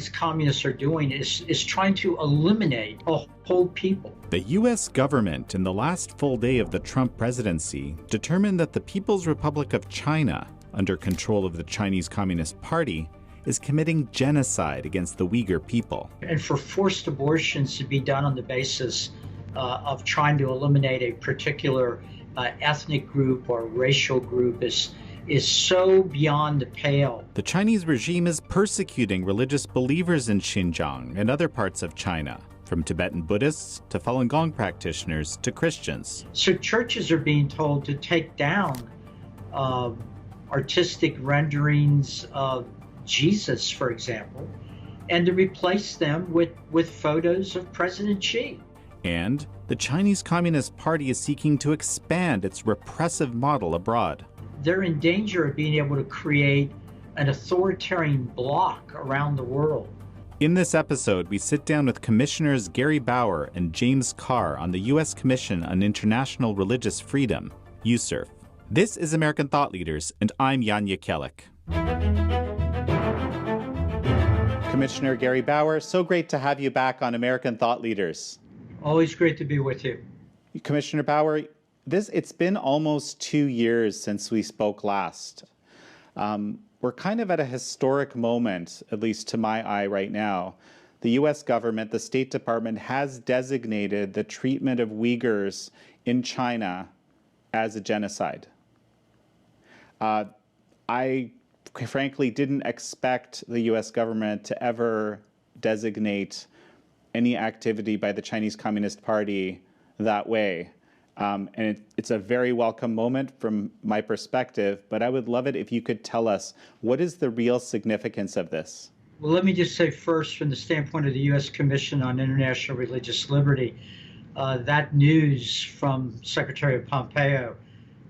communists are doing is trying to eliminate a whole people. The U.S. government, in the last full day of the Trump presidency, determined that the People's Republic of China, under control of the Chinese Communist Party, is committing genocide against the Uyghur people. And for forced abortions to be done on the basis of trying to eliminate a particular ethnic group or racial group is so beyond the pale. The Chinese regime is persecuting religious believers in Xinjiang and other parts of China, from Tibetan Buddhists to Falun Gong practitioners to Christians. So churches are being told to take down artistic renderings of Jesus, for example, and to replace them with photos of President Xi. And the Chinese Communist Party is seeking to expand its repressive model abroad. They're in danger of being able to create an authoritarian bloc around the world. In this episode, we sit down with Commissioners Gary Bauer and James Carr on the U.S. Commission on International Religious Freedom, USCIRF. This is American Thought Leaders, and I'm Jan Jekielek. Commissioner Gary Bauer, so great to have you back on American Thought Leaders. Always great to be with you. Commissioner Bauer, it's been almost 2 years since we spoke last. We're kind of at a historic moment, at least to my eye right now. The U.S. government, the State Department, has designated the treatment of Uyghurs in China as a genocide. I frankly didn't expect the U.S. government to ever designate any activity by the Chinese Communist Party that way. And it's a very welcome moment from my perspective, but I would love it if you could tell us, what is the real significance of this? Well, let me just say first, from the standpoint of the U.S. Commission on International Religious Liberty, that news from Secretary Pompeo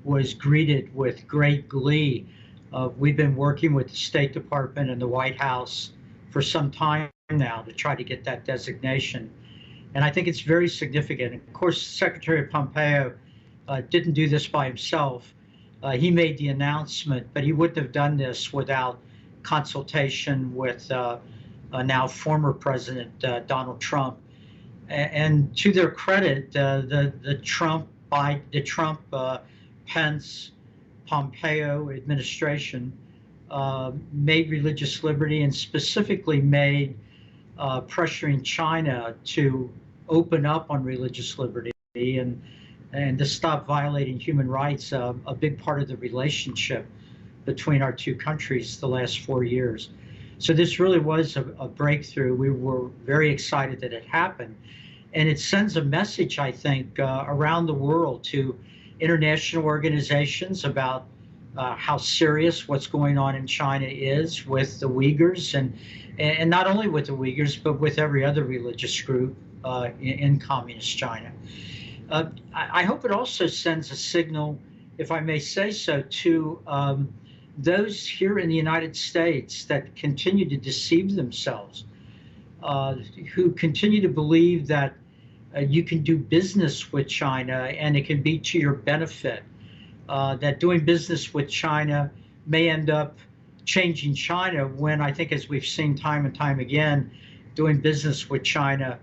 was greeted with great glee. We've been working with the State Department and the White House for some time now to try to get that designation. And I think it's very significant. Of course, Secretary Pompeo didn't do this by himself. He made the announcement, but he wouldn't have done this without consultation with now former President Donald Trump. And to their credit, the Trump Pence Pompeo administration made religious liberty, and specifically made pressuring China to open up on religious liberty and to stop violating human rights, a big part of the relationship between our two countries the last 4 years. So this really was a breakthrough. We were very excited that it happened. And it sends a message, I think, around the world to international organizations about how serious what's going on in China is with the Uyghurs, and not only with the Uyghurs, but with every other religious group in communist China. I hope it also sends a signal, if I may say so, to those here in the United States that continue to deceive themselves, who continue to believe that you can do business with China and it can be to your benefit, that doing business with China may end up changing China, when I think, as we've seen time and time again, doing business with China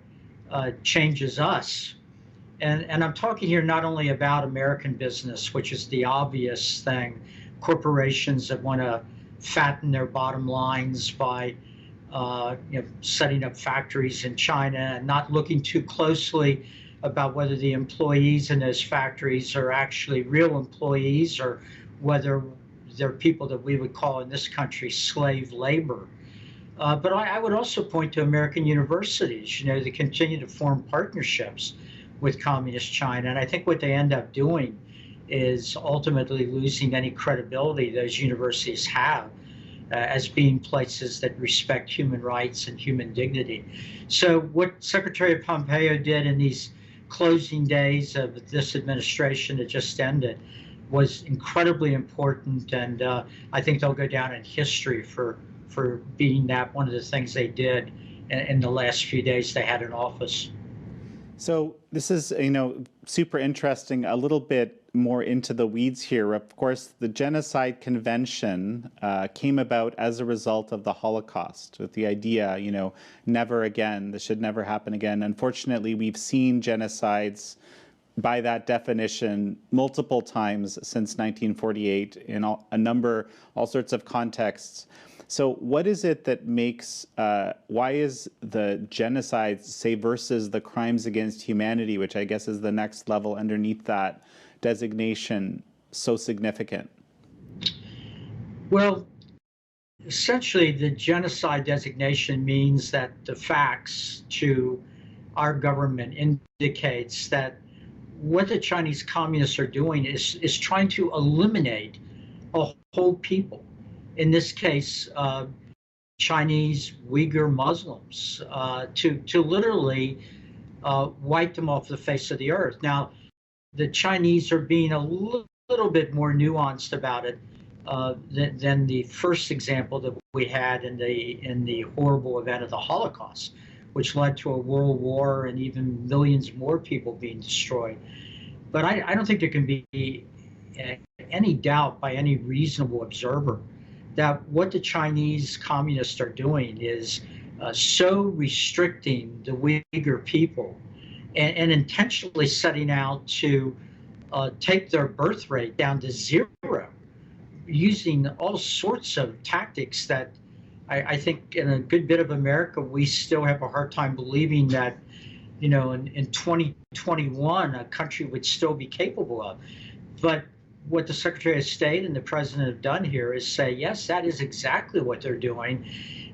changes us. And I'm talking here not only about American business, which is the obvious thing, corporations that want to fatten their bottom lines by setting up factories in China and not looking too closely about whether the employees in those factories are actually real employees or whether they're people that we would call in this country slave labor. But I would also point to American universities, that continue to form partnerships with communist China. And I think what they end up doing is ultimately losing any credibility those universities have as being places that respect human rights and human dignity. So what Secretary Pompeo did in these closing days of this administration that just ended was incredibly important, and I think they'll go down in history for being that one of the things they did in the last few days they had in office. So this is, super interesting, a little bit more into the weeds here, of course, the Genocide Convention came about as a result of the Holocaust, with the idea, never again, this should never happen again. Unfortunately, we've seen genocides by that definition multiple times since 1948 in all sorts of contexts. So what is it that makes, why is the genocide, say, versus the crimes against humanity, which I guess is the next level underneath that designation, so significant? Well, essentially, the genocide designation means that the facts to our government indicates that what the Chinese communists are doing is trying to eliminate a whole people. In this case, Chinese Uyghur Muslims, to literally wipe them off the face of the earth. Now, the Chinese are being a little bit more nuanced about it than the first example that we had in the horrible event of the Holocaust, which led to a world war and even millions more people being destroyed. But I don't think there can be any doubt by any reasonable observer that what the Chinese communists are doing is so restricting the Uyghur people and intentionally setting out to take their birth rate down to zero, using all sorts of tactics that I think in a good bit of America, we still have a hard time believing that, in 2021, a country would still be capable of. But what the Secretary of State and the President have done here is say, yes, that is exactly what they're doing.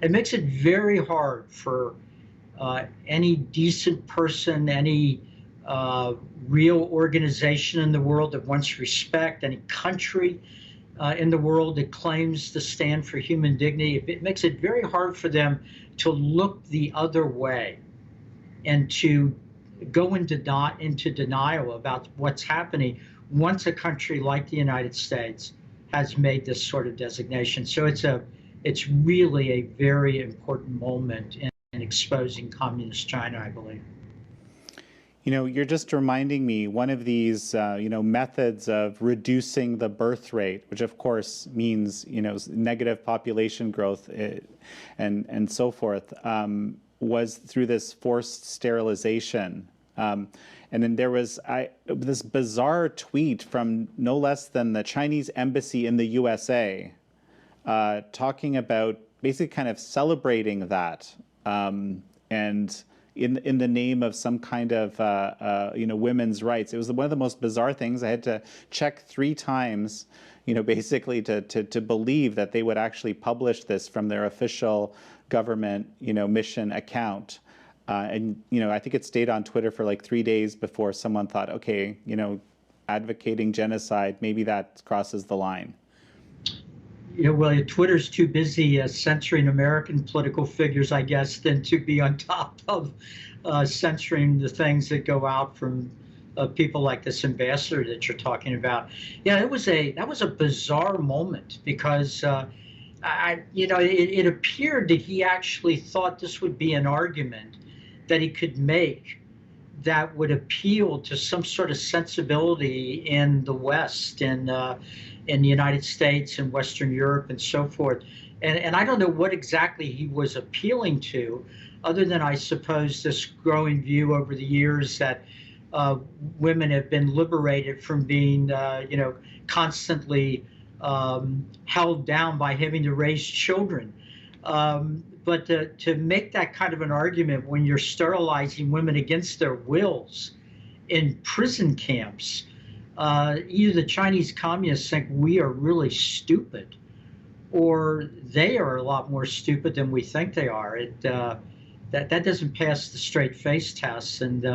It makes it very hard for any decent person, any real organization in the world that wants respect, any country in the world that claims to stand for human dignity. It makes it very hard for them to look the other way and to go into denial about what's happening once a country like the United States has made this sort of designation. So it's really a very important moment in exposing communist China, I believe. You're just reminding me one of these, methods of reducing the birth rate, which of course means, negative population growth and so forth, was through this forced sterilization. And then there was this bizarre tweet from no less than the Chinese embassy in the USA talking about basically kind of celebrating that and in the name of some kind of women's rights. It was one of the most bizarre things. I had to check 3 times, basically to believe that they would actually publish this from their official government, mission account. And I think it stayed on Twitter for like 3 days before someone thought, okay, advocating genocide, maybe that crosses the line. Well, Twitter's too busy censoring American political figures, I guess, than to be on top of censoring the things that go out from people like this ambassador that you're talking about. Yeah, that was a bizarre moment because it appeared that he actually thought this would be an argument that he could make that would appeal to some sort of sensibility in the West and in the United States and Western Europe and so forth. And I don't know what exactly he was appealing to, other than I suppose this growing view over the years that women have been liberated from being, constantly held down by having to raise children. But to make that kind of an argument when you're sterilizing women against their wills in prison camps, either the Chinese communists think we are really stupid, or they are a lot more stupid than we think they are. That doesn't pass the straight face test, and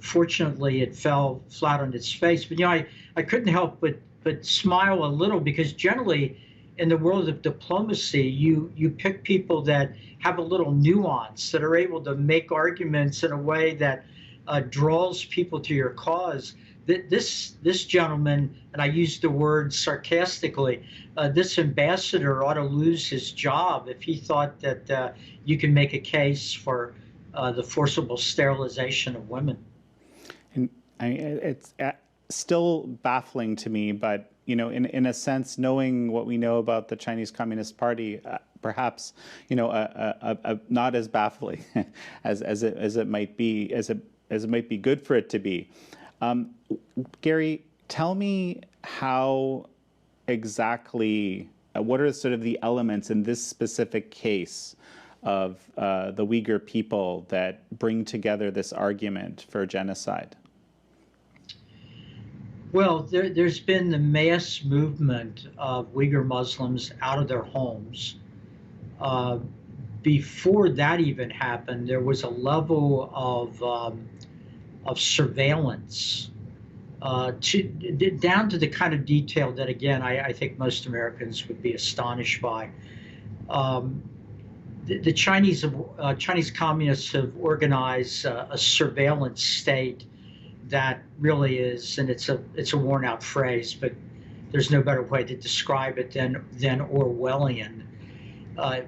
fortunately, it fell flat on its face. But I couldn't help but smile a little, because generally, in the world of diplomacy, you pick people that have a little nuance, that are able to make arguments in a way that draws people to your cause. This gentleman, and I use the word sarcastically, this ambassador ought to lose his job if he thought that you can make a case for the forcible sterilization of women. And it's still baffling to me, but in a sense, knowing what we know about the Chinese Communist Party, perhaps not as baffling as it might be, as it might be good for it to be. Gary, tell me how exactly, what are sort of the elements in this specific case of the Uyghur people that bring together this argument for genocide? Well, there's been the mass movement of Uyghur Muslims out of their homes. Uh, Before that even happened, there was a level of surveillance down to the kind of detail that, again, I think most Americans would be astonished by. Um, the Chinese communists have organized a surveillance state that really is, and it's a worn out phrase, but there's no better way to describe it than Orwellian. Uh,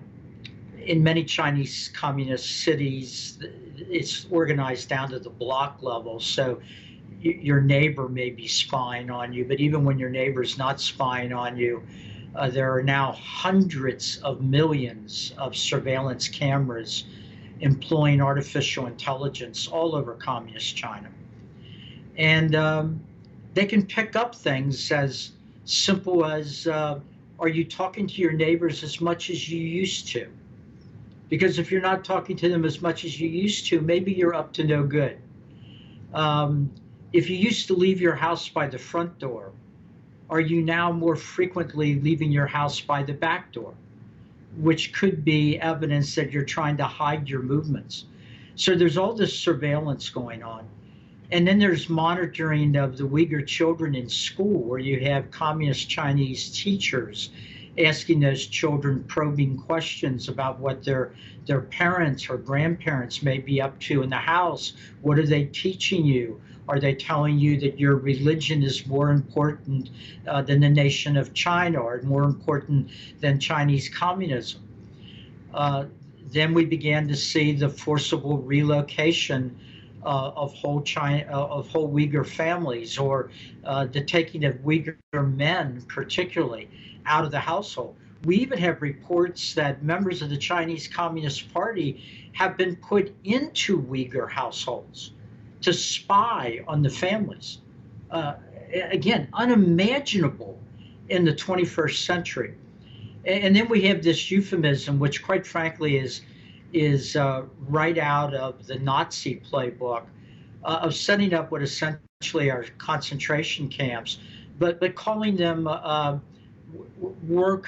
in many Chinese communist cities, it's organized down to the block level. So your neighbor may be spying on you, but even when your neighbor's not spying on you, there are now hundreds of millions of surveillance cameras employing artificial intelligence all over communist China. And they can pick up things as simple as, are you talking to your neighbors as much as you used to? Because if you're not talking to them as much as you used to, maybe you're up to no good. If you used to leave your house by the front door, are you now more frequently leaving your house by the back door? Which could be evidence that you're trying to hide your movements. So there's all this surveillance going on. And then there's monitoring of the Uyghur children in school, where you have communist Chinese teachers asking those children probing questions about what their parents or grandparents may be up to in the house. What are they teaching you? Are they telling you that your religion is more important than the nation of China, or more important than Chinese communism? Then we began to see the forcible relocation of whole Uyghur families, or the taking of Uyghur men, particularly, out of the household. We even have reports that members of the Chinese Communist Party have been put into Uyghur households to spy on the families. Again, unimaginable in the 21st century. And then we have this euphemism, which quite frankly is right out of the Nazi playbook, of setting up what essentially are concentration camps, but calling them work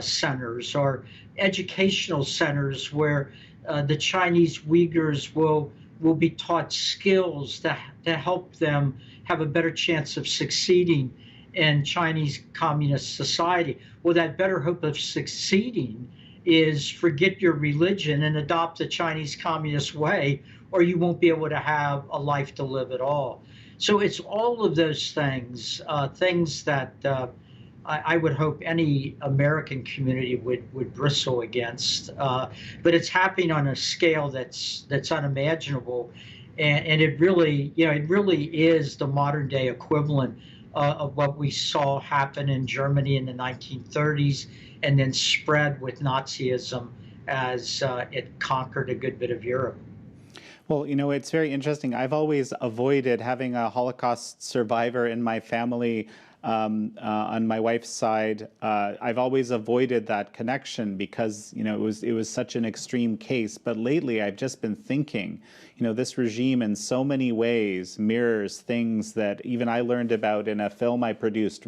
centers or educational centers where the Chinese Uyghurs will be taught skills to help them have a better chance of succeeding in Chinese communist society. Well, that better hope of succeeding is forget your religion and adopt the Chinese communist way, or you won't be able to have a life to live at all. So it's all of those things, things that I would hope any American community would bristle against. But it's happening on a scale that's unimaginable, and it really, it really is the modern day equivalent of what we saw happen in Germany in the 1930s, and then spread with Nazism as it conquered a good bit of Europe. Well, it's very interesting. I've always avoided having a Holocaust survivor in my family on my wife's side. I've always avoided that connection because, it was such an extreme case. But lately, I've just been thinking, this regime in so many ways mirrors things that even I learned about in a film I produced,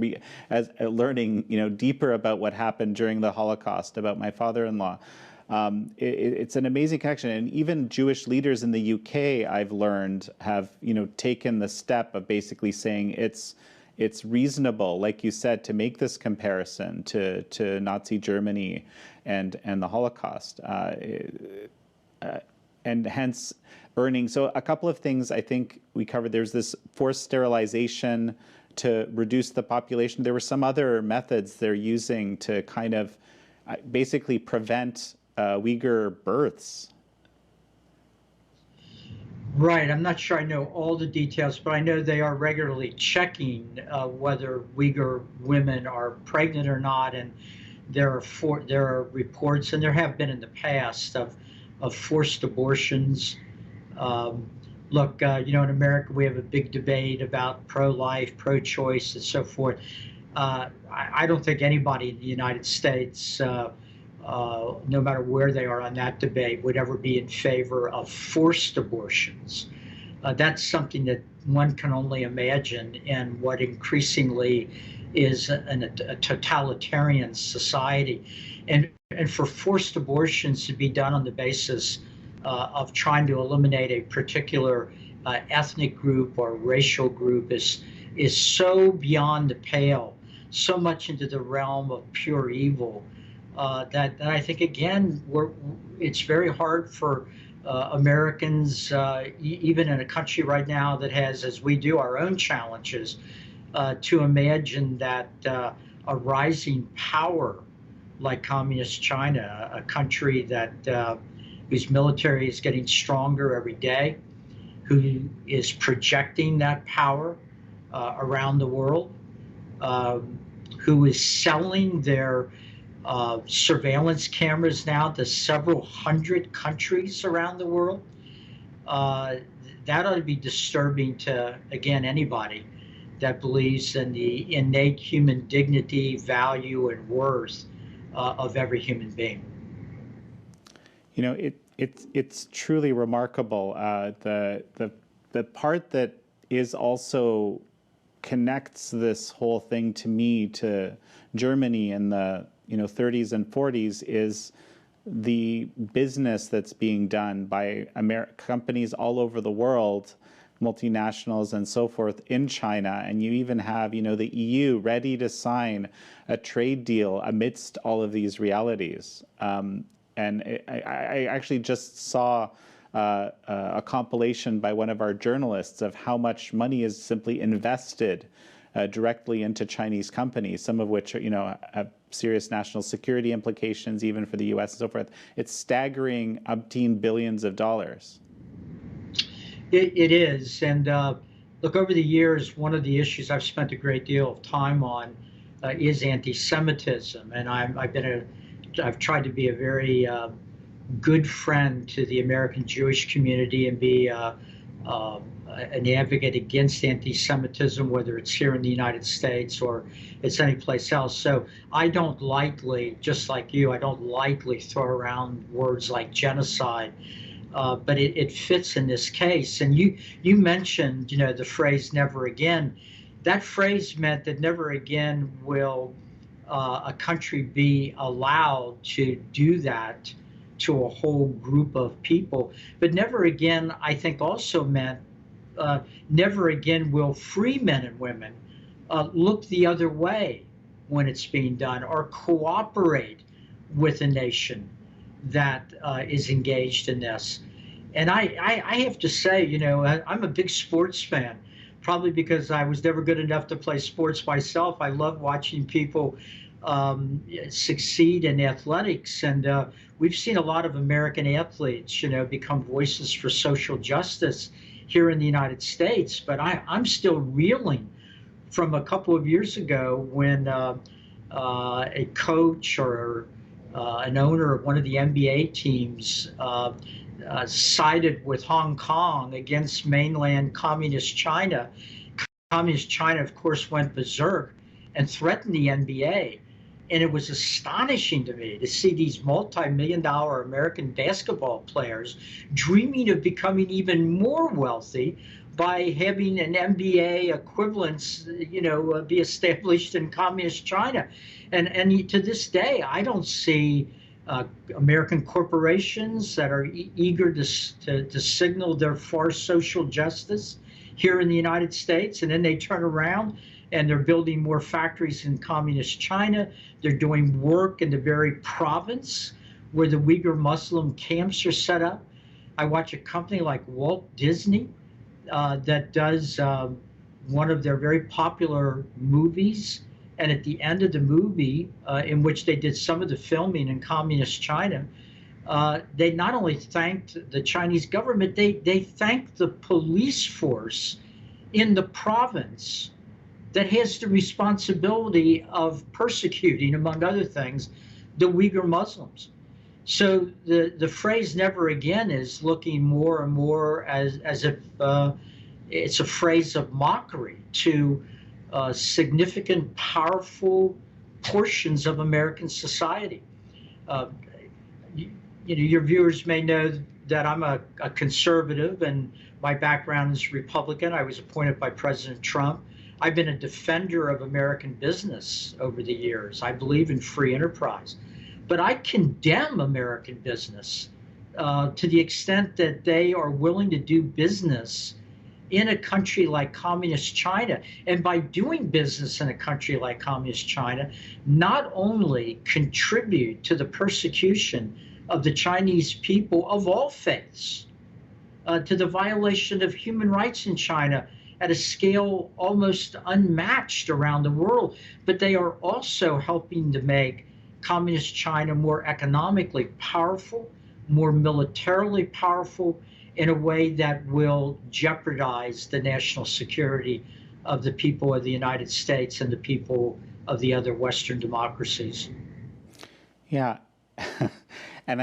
as learning, deeper about what happened during the Holocaust, about my father-in-law. It's an amazing connection, and even Jewish leaders in the UK, I've learned, have taken the step of basically saying it's reasonable, like you said, to make this comparison to Nazi Germany and the Holocaust, and hence burning. So a couple of things I think we covered. There's this forced sterilization to reduce the population. There were some other methods they're using to kind of basically prevent Uyghur births. Right. I'm not sure I know all the details, but I know they are regularly checking whether Uyghur women are pregnant or not, and there are reports, and there have been in the past of forced abortions. Um, Look, in America we have a big debate about pro-life, pro-choice, and so forth. I don't think anybody in the United States, no matter where they are on that debate, would ever be in favor of forced abortions. That's something that one can only imagine in what increasingly is a totalitarian society. And for forced abortions to be done on the basis of trying to eliminate a particular ethnic group or racial group is so beyond the pale, so much into the realm of pure evil that I think again it's very hard for Americans, even in a country right now that has, as we do, our own challenges, to imagine that a rising power like Communist China, a country that whose military is getting stronger every day, who is projecting that power around the world, who is selling their surveillance cameras now to several hundred countries around the world. Uh, that ought to be disturbing to, again, anybody that believes in the innate human dignity, value, and worth of every human being. It's truly remarkable. The part that is also connects this whole thing to me to Germany in the 30s and 40s is the business that's being done by companies all over the world, multinationals and so forth in China. And you even have, the EU ready to sign a trade deal amidst all of these realities. And I actually just saw a compilation by one of our journalists of how much money is simply invested directly into Chinese companies, some of which have serious national security implications even for the U.S. and so forth. It's staggering umpteen billions of dollars. It is, and look, over the years, one of the issues I've spent a great deal of time on is anti-Semitism, and I've tried to be a very good friend to the American Jewish community and be an advocate against anti-Semitism, whether it's here in the United States or it's anyplace else. So I don't lightly, just like you, I don't lightly throw around words like genocide, but it fits in this case. And you mentioned, the phrase "never again." That phrase meant that never again will a country be allowed to do that to a whole group of people. But never again, I think, also meant never again will free men and women look the other way when it's being done or cooperate with a nation that is engaged in this. And I have to say, I'm a big sports fan, probably because I was never good enough to play sports myself. I love watching people succeed in athletics, and we've seen a lot of American athletes, become voices for social justice here in the United States. But I'm still reeling from a couple of years ago when a coach or an owner of one of the NBA teams sided with Hong Kong against mainland communist China. Communist China, of course, went berserk and threatened the NBA. And it was astonishing to me to see these multi-million-dollar American basketball players dreaming of becoming even more wealthy by having an NBA equivalence, be established in communist China. And to this day, I don't see American corporations that are eager to signal their for social justice here in the United States, and then they turn around and they're building more factories in communist China. They're doing work in the very province where the Uyghur Muslim camps are set up. I watch a company like Walt Disney that does one of their very popular movies. And at the end of the movie, in which they did some of the filming in communist China, they not only thanked the Chinese government, they thanked the police force in the province that has the responsibility of persecuting, among other things, the Uyghur Muslims. So the phrase "never again" is looking more and more as if it's a phrase of mockery to significant, powerful portions of American society. Uh, your viewers may know that I'm a conservative, and my background is Republican. I was appointed by President Trump. I've been a defender of American business over the years. I believe in free enterprise. But I condemn American business to the extent that they are willing to do business in a country like Communist China. And by doing business in a country like Communist China, not only contribute to the persecution of the Chinese people of all faiths, to the violation of human rights in China at a scale almost unmatched around the world, but they are also helping to make Communist China more economically powerful, more militarily powerful, in a way that will jeopardize the national security of the people of the United States and the people of the other Western democracies. Yeah. And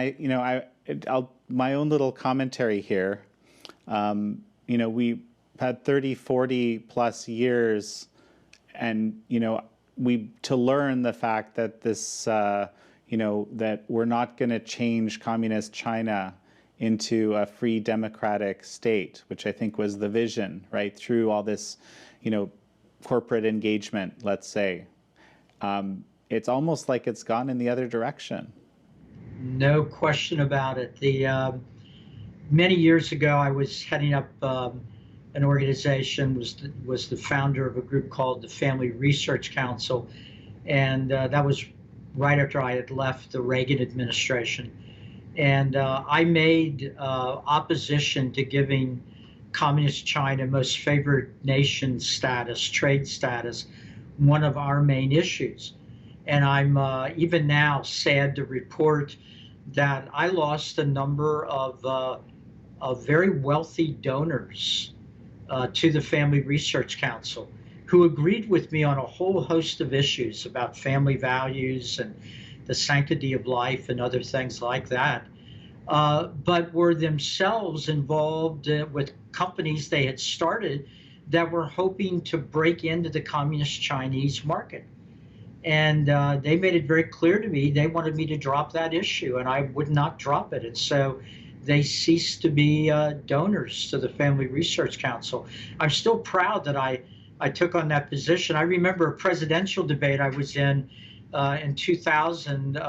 I'll my own little commentary here. We had 30, 40 plus years, and to learn the fact that this, that we're not going to change communist China into a free democratic state, which I think was the vision, right? Through all this, corporate engagement, let's say. It's almost like it's gone in the other direction. No question about it. Many years ago, I was heading up an organization, was the founder of a group called the Family Research Council, and that was right after I had left the Reagan administration. And I made opposition to giving Communist China most favored nation status, trade status, one of our main issues. And I'm even now sad to report that I lost a number of very wealthy donors to the Family Research Council who agreed with me on a whole host of issues about family values and the sanctity of life and other things like that, but were themselves involved with companies they had started that were hoping to break into the Communist Chinese market. And they made it very clear to me they wanted me to drop that issue, and I would not drop it. And so they ceased to be donors to the Family Research Council. I'm still proud that I took on that position. I remember a presidential debate I was in 2000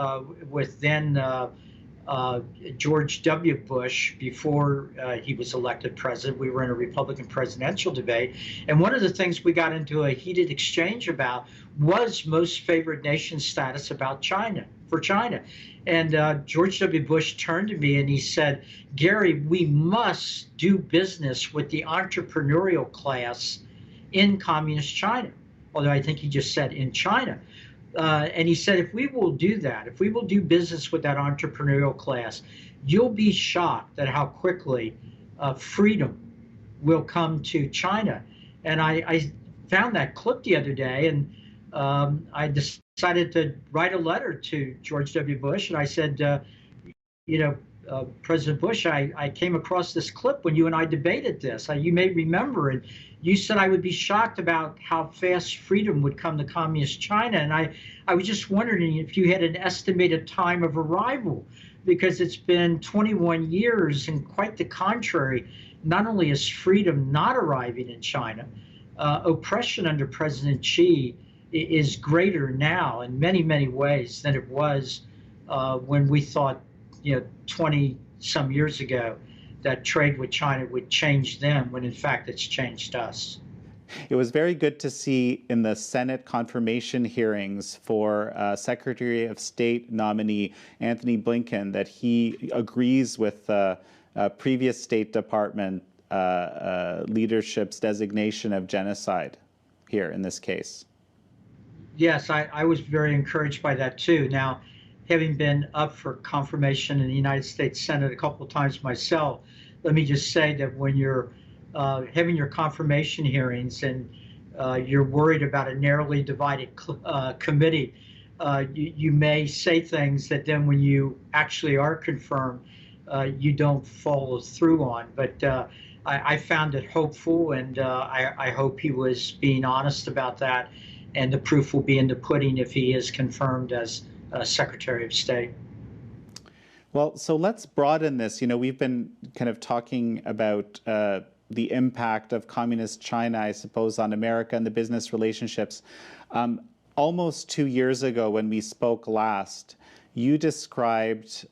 with then George W. Bush before he was elected president. We were in a Republican presidential debate. And one of the things we got into a heated exchange about was most favored nation status about China, for China. And George W. Bush turned to me and he said, "Gary, we must do business with the entrepreneurial class in Communist China." Although I think he just said in China. And he said, if we will do that, if we will do business with that entrepreneurial class, you'll be shocked at how quickly freedom will come to China. And I found that clip the other day, and I decided to write a letter to George W. Bush. And I said, President Bush, I came across this clip when you and I debated this. You may remember it. You said I would be shocked about how fast freedom would come to Communist China. And I was just wondering if you had an estimated time of arrival, because it's been 21 years and quite the contrary. Not only is freedom not arriving in China, oppression under President Xi is greater now in many, many ways than it was when we thought, 20 some years ago, that trade with China would change them, when in fact it's changed us. It was very good to see in the Senate confirmation hearings for Secretary of State nominee Anthony Blinken that he agrees with previous State Department leadership's designation of genocide here in this case. Yes, I was very encouraged by that too. Now, having been up for confirmation in the United States Senate a couple of times myself, let me just say that when you're having your confirmation hearings and you're worried about a narrowly divided committee, you may say things that then when you actually are confirmed, you don't follow through on. But I found it hopeful, and I hope he was being honest about that, and the proof will be in the pudding if he is confirmed as Secretary of State. Well, so let's broaden this. You know, we've been kind of talking about the impact of communist China, I suppose, on America and the business relationships. Almost 2 years ago, when we spoke last, you described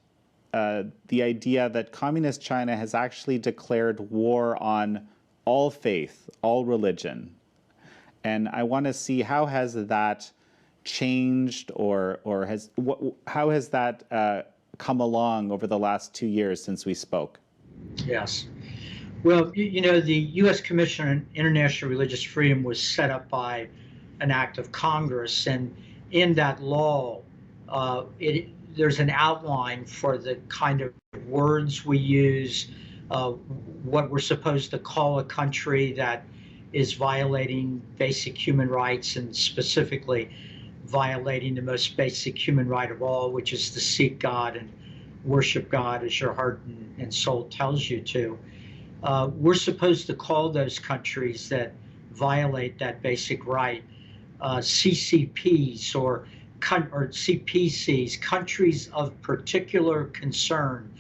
the idea that communist China has actually declared war on all faith, all religion. And I want to see, how has that changed, or how has that come along over the last 2 years since we spoke? Yes. Well, you know, the U.S. Commission on International Religious Freedom was set up by an act of Congress, and in that law, there's an outline for the kind of words we use, what we're supposed to call a country that is violating basic human rights, and specifically violating the most basic human right of all, which is to seek God and worship God as your heart and soul tells you to. We're supposed to call those countries that violate that basic right CCPs or CPCs, countries of particular concern.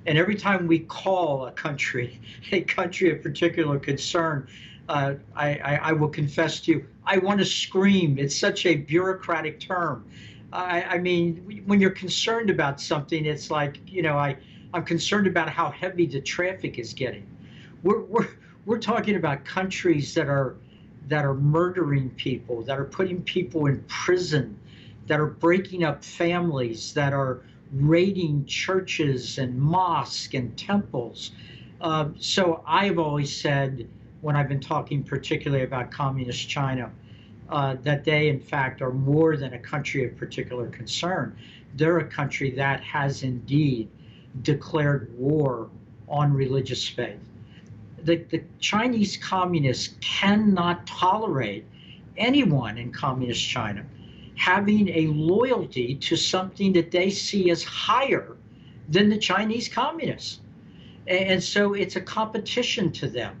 And every time we call a country of particular concern, I will confess to you, I want to scream. It's such a bureaucratic term. I mean, when you're concerned about something, it's like, you know, I'm concerned about how heavy the traffic is getting. We're talking about countries that are murdering people, that are putting people in prison, that are breaking up families, that are raiding churches and mosques and temples. So I've always said, when I've been talking particularly about communist China, that they in fact are more than a country of particular concern. They're a country that has indeed declared war on religious faith. The Chinese communists cannot tolerate anyone in communist China having a loyalty to something that they see as higher than the Chinese communists. And so it's a competition to them.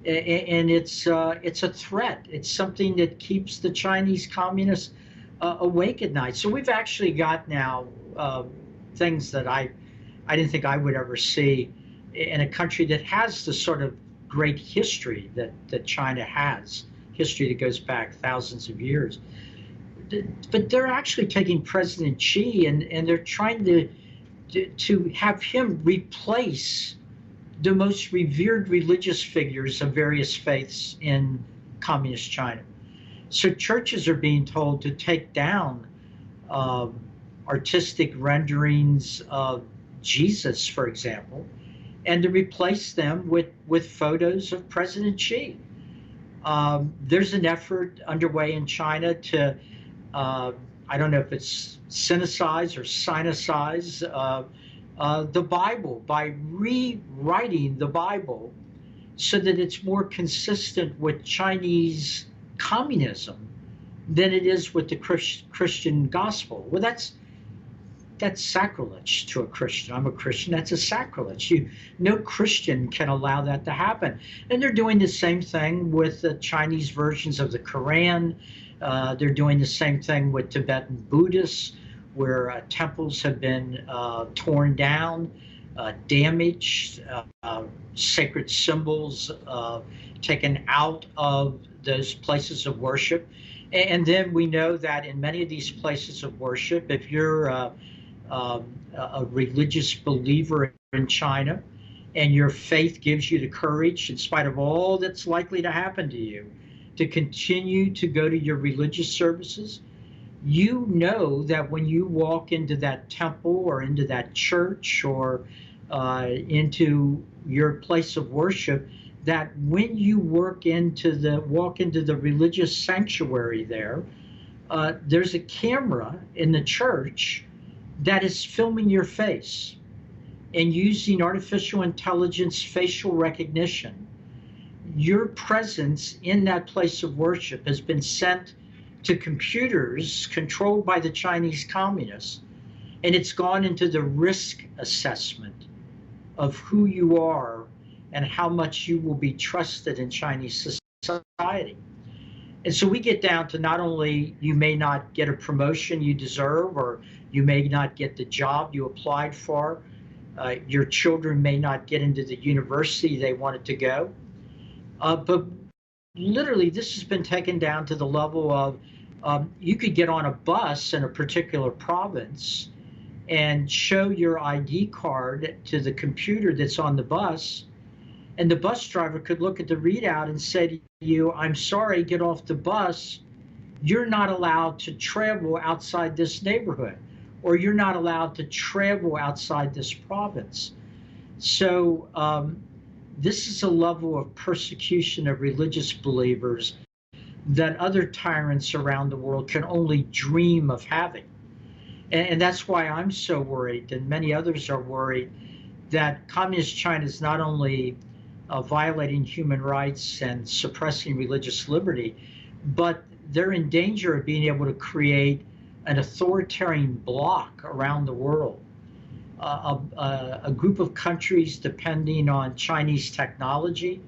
And it's a threat. It's something that keeps the Chinese communists awake at night. So we've actually got now things that I didn't think I would ever see in a country that has the sort of great history that China has, history that goes back thousands of years. But they're actually taking President Xi and they're trying to have him replace the most revered religious figures of various faiths in communist China. So churches are being told to take down artistic renderings of Jesus, for example, and to replace them with photos of President Xi. There's an effort underway in China to, I don't know if it's sinicize or sinicize the Bible by rewriting the Bible so that it's more consistent with Chinese communism than it is with the Christian gospel. Well, that's sacrilege to a Christian. I'm a Christian. That's a sacrilege. No Christian can allow that to happen. And they're doing the same thing with the Chinese versions of the Quran. They're doing the same thing with Tibetan Buddhists, where temples have been torn down, damaged, sacred symbols taken out of those places of worship. And then we know that in many of these places of worship, if you're a religious believer in China and your faith gives you the courage, in spite of all that's likely to happen to you, to continue to go to your religious services, you know that when you walk into that temple or into that church or into your place of worship, that when you walk into the religious sanctuary there, there's a camera in the church that is filming your face and using artificial intelligence facial recognition. Your presence in that place of worship has been sent to computers controlled by the Chinese communists, and it's gone into the risk assessment of who you are and how much you will be trusted in Chinese society. And so we get down to not only you may not get a promotion you deserve, or you may not get the job you applied for, your children may not get into the university they wanted to go, but literally this has been taken down to the level of you could get on a bus in a particular province and show your ID card to the computer that's on the bus, and the bus driver could look at the readout and say to you, "I'm sorry, get off the bus. You're not allowed to travel outside this neighborhood, or you're not allowed to travel outside this province." So this is a level of persecution of religious believers that other tyrants around the world can only dream of having. And that's why I'm so worried, and many others are worried, that Communist China is not only violating human rights and suppressing religious liberty, but they're in danger of being able to create an authoritarian bloc around the world. A group of countries depending on Chinese technology,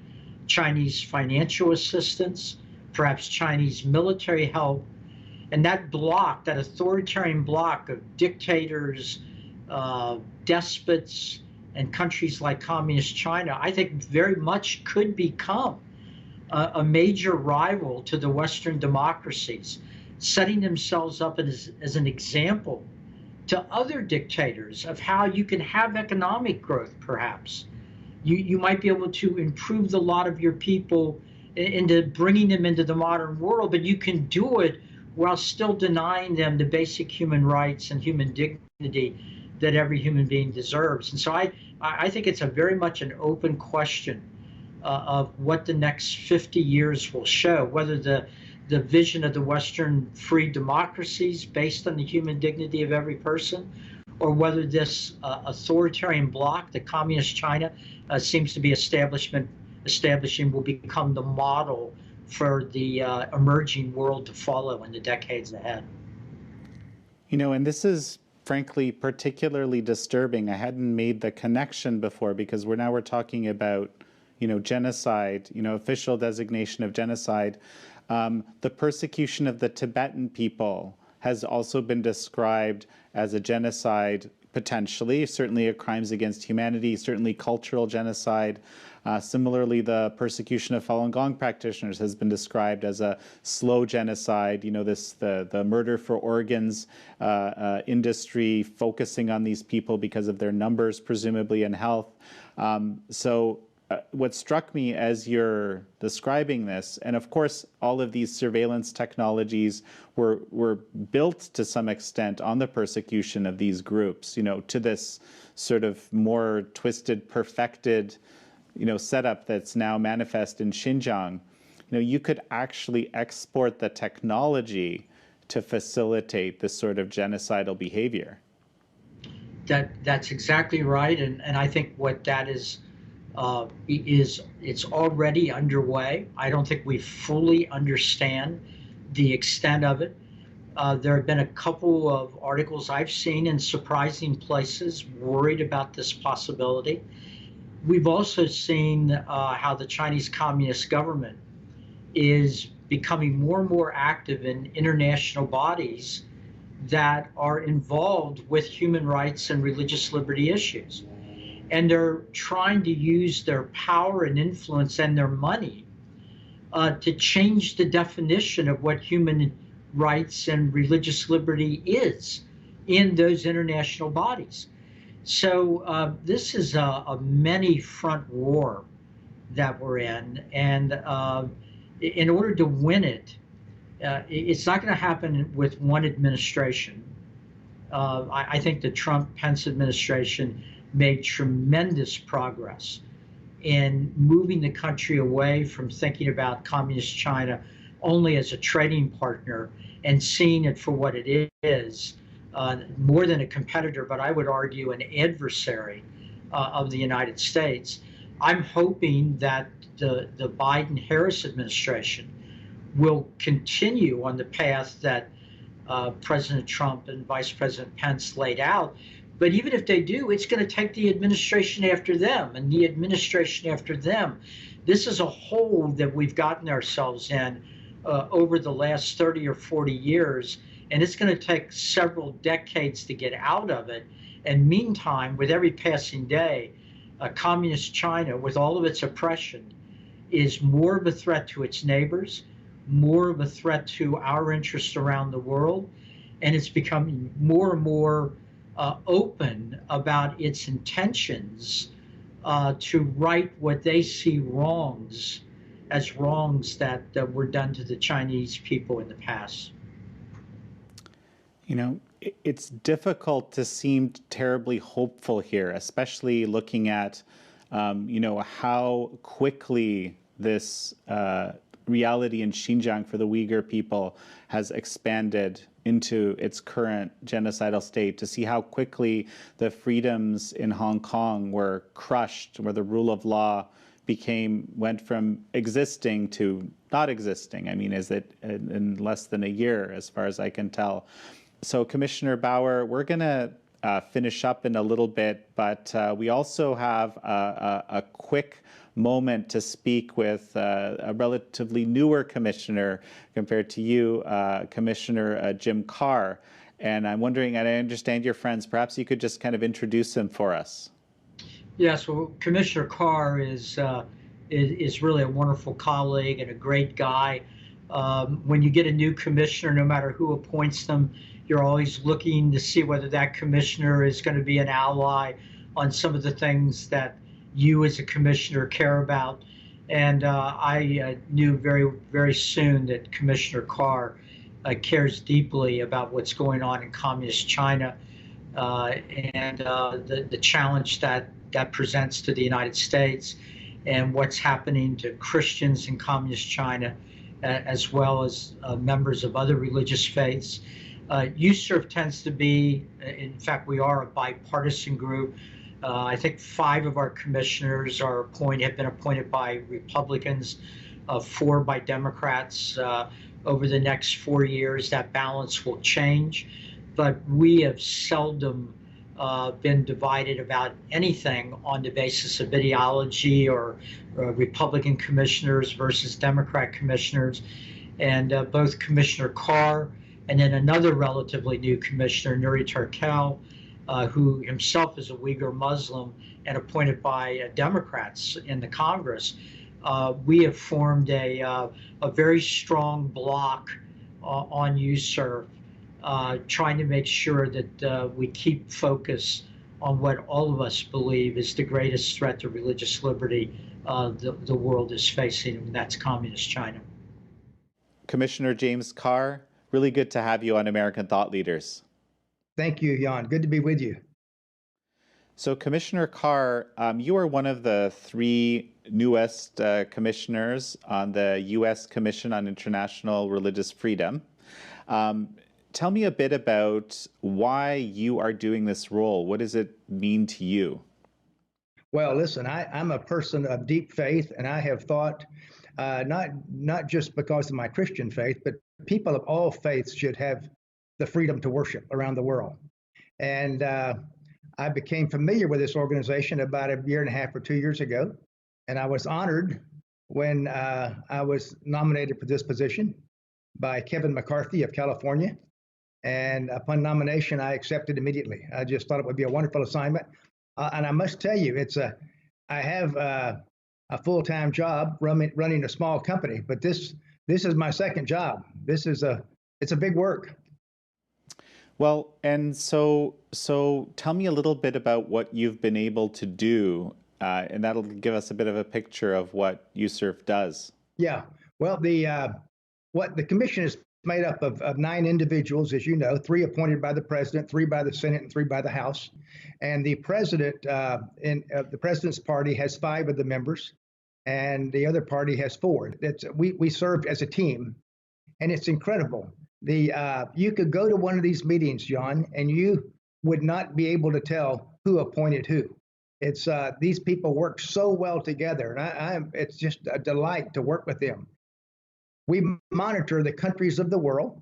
Chinese financial assistance, perhaps Chinese military help. And that bloc, that authoritarian bloc of dictators, despots, and countries like Communist China, I think very much could become a major rival to the Western democracies, setting themselves up as an example to other dictators of how you can have economic growth, perhaps. You might be able to improve the lot of your people into bringing them into the modern world, but you can do it while still denying them the basic human rights and human dignity that every human being deserves. And so I think it's a very much an open question of what the next 50 years will show, whether the vision of the Western free democracies based on the human dignity of every person, or whether this authoritarian bloc that Communist China seems to be establishing will become the model for the emerging world to follow in the decades ahead. You know, and this is frankly particularly disturbing. I hadn't made the connection before, because we're talking about, genocide, official designation of genocide. The persecution of the Tibetan people has also been described as a genocide, potentially, certainly a crimes against humanity, certainly cultural genocide. Similarly, the persecution of Falun Gong practitioners has been described as a slow genocide. The murder for organs industry focusing on these people because of their numbers, presumably, and health. What struck me as you're describing this, and of course, all of these surveillance technologies were built to some extent on the persecution of these groups, to this sort of more twisted, perfected, setup that's now manifest in Xinjiang. You could actually export the technology to facilitate this sort of genocidal behavior. That's exactly right, and I think what that is it's already underway. I don't think we fully understand the extent of it. There have been a couple of articles I've seen in surprising places worried about this possibility. We've also seen how the Chinese Communist government is becoming more and more active in international bodies that are involved with human rights and religious liberty issues. And they're trying to use their power and influence and their money to change the definition of what human rights and religious liberty is in those international bodies. So this is a many-front war that we're in, and in order to win it, it's not going to happen with one administration. I think the Trump-Pence administration made tremendous progress in moving the country away from thinking about Communist China only as a trading partner and seeing it for what it is, more than a competitor, but I would argue an adversary of the United States. I'm hoping that the Biden-Harris administration will continue on the path that President Trump and Vice President Pence laid out. But even if they do, it's going to take the administration after them and the administration after them. This is a hole that we've gotten ourselves in over the last 30 or 40 years, and it's going to take several decades to get out of it. And meantime, with every passing day, communist China, with all of its oppression, is more of a threat to its neighbors, more of a threat to our interests around the world, and it's becoming more and more open about its intentions to right what they see wrongs as wrongs that were done to the Chinese people in the past. You know, it's difficult to seem terribly hopeful here, especially looking at, you know, how quickly this reality in Xinjiang for the Uyghur people has expanded into its current genocidal state, to see how quickly the freedoms in Hong Kong were crushed, where the rule of law went from existing to not existing. I mean, is it in less than a year, as far as I can tell. So Commissioner Bauer, we're going to finish up in a little bit, but we also have a quick moment to speak with a relatively newer commissioner compared to you, Commissioner Jim Carr. And I'm wondering, and I understand you're friends, perhaps you could just kind of introduce him for us. Yes, well, Commissioner Carr is really a wonderful colleague and a great guy. When you get a new commissioner, no matter who appoints them, you're always looking to see whether that commissioner is going to be an ally on some of the things that you as a commissioner care about. And I knew very, very soon that Commissioner Carr cares deeply about what's going on in communist China and the challenge that presents to the United States and what's happening to Christians in communist China, as well as members of other religious faiths. USCIRF tends to be, in fact, we are a bipartisan group. I think 5 of our commissioners have been appointed by Republicans, 4 by Democrats. Over the next 4 years, that balance will change, but we have seldom been divided about anything on the basis of ideology or Republican commissioners versus Democrat commissioners. And both Commissioner Carr and then another relatively new commissioner, Nuri Turkel, who himself is a Uyghur Muslim and appointed by Democrats in the Congress, we have formed a very strong bloc on USCIRF, trying to make sure that we keep focus on what all of us believe is the greatest threat to religious liberty the world is facing, and that's communist China. Commissioner James Carr, really good to have you on American Thought Leaders. Thank you, Jan. Good to be with you. So, Commissioner Carr, you are one of the 3 newest commissioners on the U.S. Commission on International Religious Freedom. Tell me a bit about why you are doing this role. What does it mean to you? Well, listen, I'm a person of deep faith, and I have thought, not just because of my Christian faith, but people of all faiths should have the freedom to worship around the world. And I became familiar with this organization about a year and a half or 2 years ago, and I was honored when I was nominated for this position by Kevin McCarthy of California. And upon nomination, I accepted immediately. I just thought it would be a wonderful assignment. And I must tell you, I have a full-time job running a small company, but this is my second job. It's a big work. Well, and so tell me a little bit about what you've been able to do, and that'll give us a bit of a picture of what USCIRF does. Yeah. Well, what the commission is made up of 9 individuals, as you know, 3 appointed by the president, 3 by the Senate, and 3 by the House. And the president the president's party has 5 of the members, and the other party has 4. We served as a team, and it's incredible. You could go to one of these meetings, John, and you would not be able to tell who appointed who. It's these people work so well together, and it's just a delight to work with them. We monitor the countries of the world,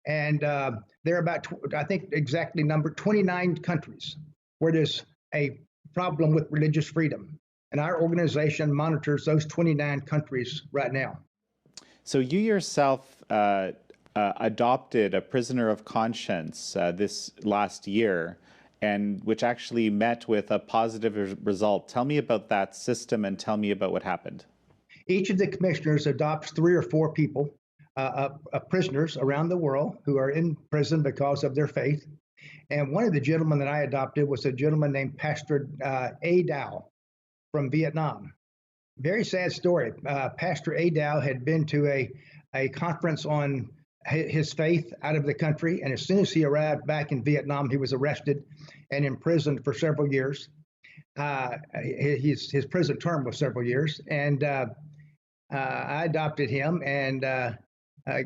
and there are about, I think, exactly numbered 29 countries where there's a problem with religious freedom. And our organization monitors those 29 countries right now. So you yourself adopted a prisoner of conscience this last year, and which actually met with a positive result. Tell me about that system and tell me about what happened. Each of the commissioners adopts 3 or 4 people, prisoners around the world who are in prison because of their faith. And one of the gentlemen that I adopted was a gentleman named Pastor A. Dow from Vietnam. Very sad story. Pastor A. Dow had been to a conference on his faith out of the country, and as soon as he arrived back in Vietnam, he was arrested and imprisoned for several years. His prison term was several years, and I adopted him and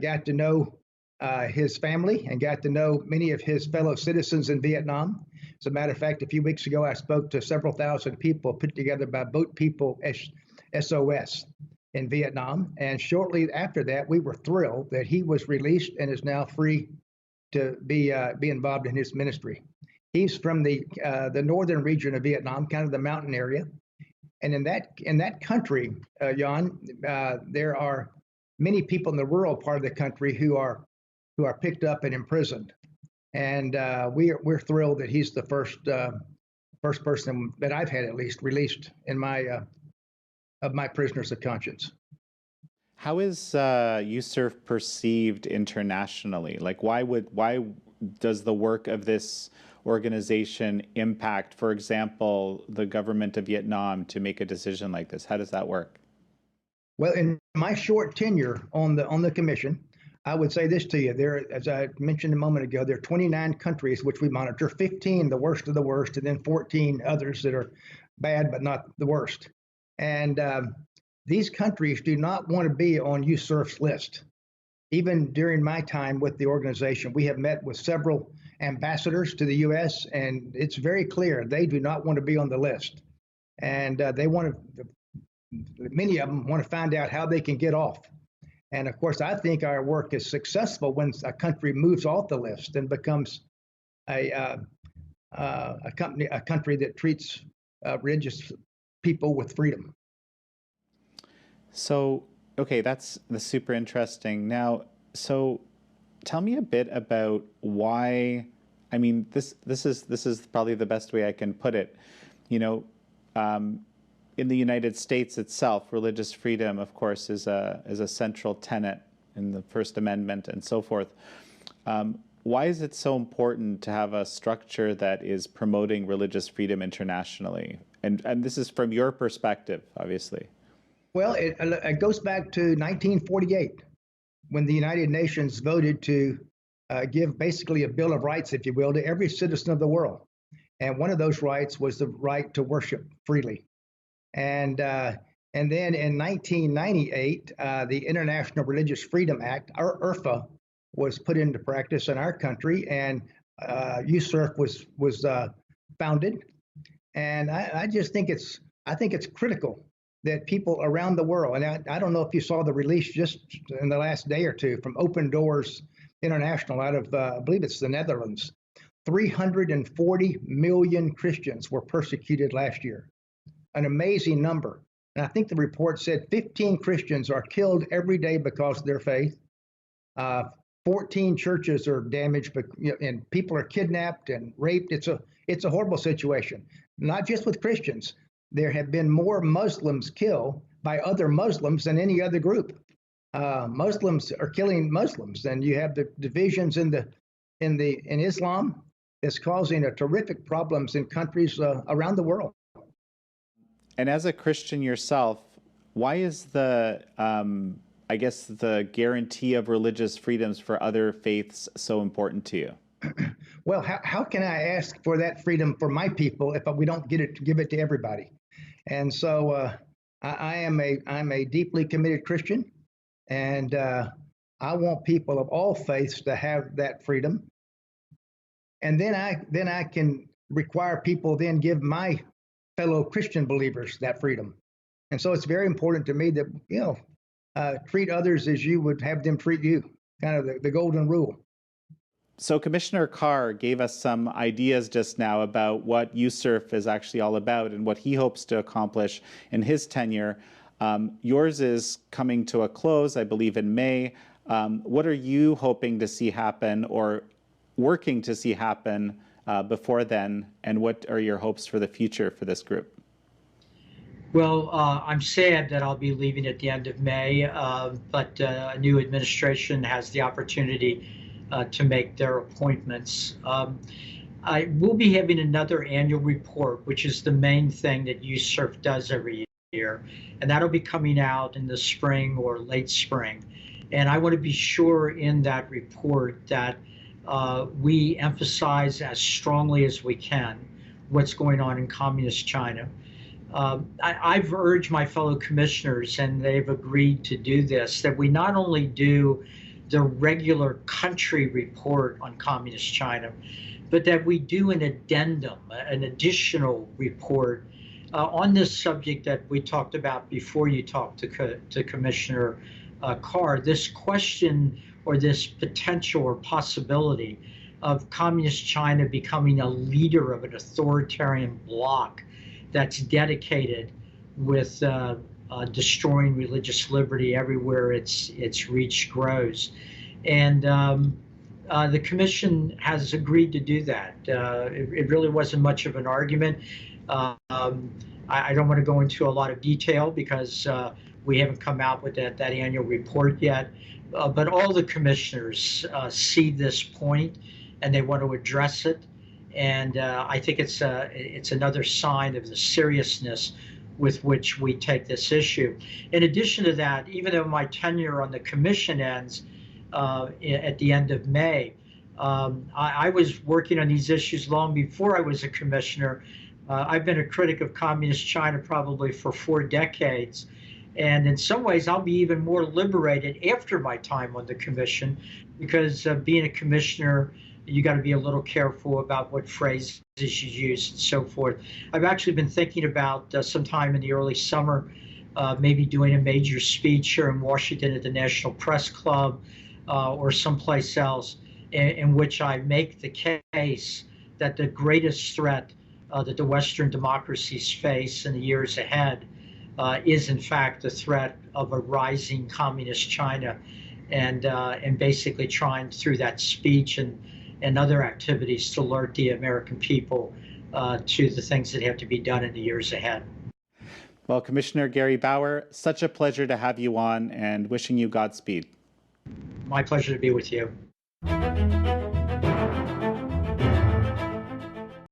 got to know his family and got to know many of his fellow citizens in Vietnam. As a matter of fact, a few weeks ago, I spoke to several thousand people put together by Boat People SOS in Vietnam. And shortly after that, we were thrilled that he was released and is now free to be involved in his ministry. He's from the northern region of Vietnam, kind of the mountain area. And in that country, Jan, there are many people in the rural part of the country who are picked up and imprisoned. And we're thrilled that he's the first person that I've had at least released in of my prisoners of conscience. How is USCIRF perceived internationally? Like, why does the work of this organization impact, for example, the government of Vietnam to make a decision like this? How does that work? Well, in my short tenure on the commission, I would say this to you. There, as I mentioned a moment ago, there are 29 countries which we monitor, 15 the worst of the worst, and then 14 others that are bad but not the worst. And these countries do not want to be on USCIRF's list. Even during my time with the organization, we have met with several ambassadors to the U.S., and it's very clear they do not want to be on the list. And many of them want to find out how they can get off. And of course, I think our work is successful when a country moves off the list and becomes a country that treats religious people with freedom. So, okay, that's super interesting. Now, so tell me a bit about why. I mean, this is probably the best way I can put it. You know, in the United States itself, religious freedom, of course, is a central tenet in the First Amendment and so forth. Why is it so important to have a structure that is promoting religious freedom internationally? And this is from your perspective, obviously. Well, it goes back to 1948, when the United Nations voted to give basically a Bill of Rights, if you will, to every citizen of the world. And one of those rights was the right to worship freely. And then in 1998, the International Religious Freedom Act, our IRFA, was put into practice in our country, and USCIRF was founded. And I just think it's critical that people around the world, and I don't know if you saw the release just in the last day or two from Open Doors International out of, I believe it's the Netherlands. 340 million Christians were persecuted last year, an amazing number. And I think the report said 15 Christians are killed every day because of their faith. 14 churches are damaged, and people are kidnapped and raped. It's a horrible situation, not just with Christians. There have been more Muslims killed by other Muslims than any other group. Muslims are killing Muslims, and you have the divisions in Islam that's causing terrific problems in countries around the world. And as a Christian yourself, why is the guarantee of religious freedoms for other faiths so important to you? Well, how can I ask for that freedom for my people if we don't give it to everybody? And so I'm a deeply committed Christian, and I want people of all faiths to have that freedom. And then I can require people then give my fellow Christian believers that freedom. And so it's very important to me that, treat others as you would have them treat you, kind of the golden rule. So Commissioner Carr gave us some ideas just now about what USCIRF is actually all about and what he hopes to accomplish in his tenure. Yours is coming to a close, I believe, in May. What are you hoping to see happen or working to see happen before then, and what are your hopes for the future for this group? Well, I'm sad that I'll be leaving at the end of May, but a new administration has the opportunity to make their appointments. I will be having another annual report, which is the main thing that USCIRF does every year, and that'll be coming out in the spring or late spring. And I want to be sure in that report that we emphasize as strongly as we can what's going on in communist China. I've urged my fellow commissioners, and they've agreed to do this, that we not only do the regular country report on communist China, but that we do an addendum, an additional report on this subject that we talked about before you talked to Commissioner Carr, this question or this potential or possibility of communist China becoming a leader of an authoritarian bloc that's dedicated with destroying religious liberty everywhere its reach grows. And the commission has agreed to do that. It really wasn't much of an argument. I don't want to go into a lot of detail because we haven't come out with that annual report yet. But all the commissioners see this point and they want to address it. And I think it's another sign of the seriousness with which we take this issue. In addition to that, even though my tenure on the commission ends at the end of May, I was working on these issues long before I was a commissioner. I've been a critic of communist China probably for 4 decades. And in some ways, I'll be even more liberated after my time on the commission, because being a commissioner, you got to be a little careful about what phrases you use and so forth. I've actually been thinking about sometime in the early summer, maybe doing a major speech here in Washington at the National Press Club or someplace else, in which I make the case that the greatest threat that the Western democracies face in the years ahead is in fact the threat of a rising communist China, and basically trying through that speech and other activities to alert the American people to the things that have to be done in the years ahead. Well, Commissioner Gary Bauer, such a pleasure to have you on, and wishing you Godspeed. My pleasure to be with you.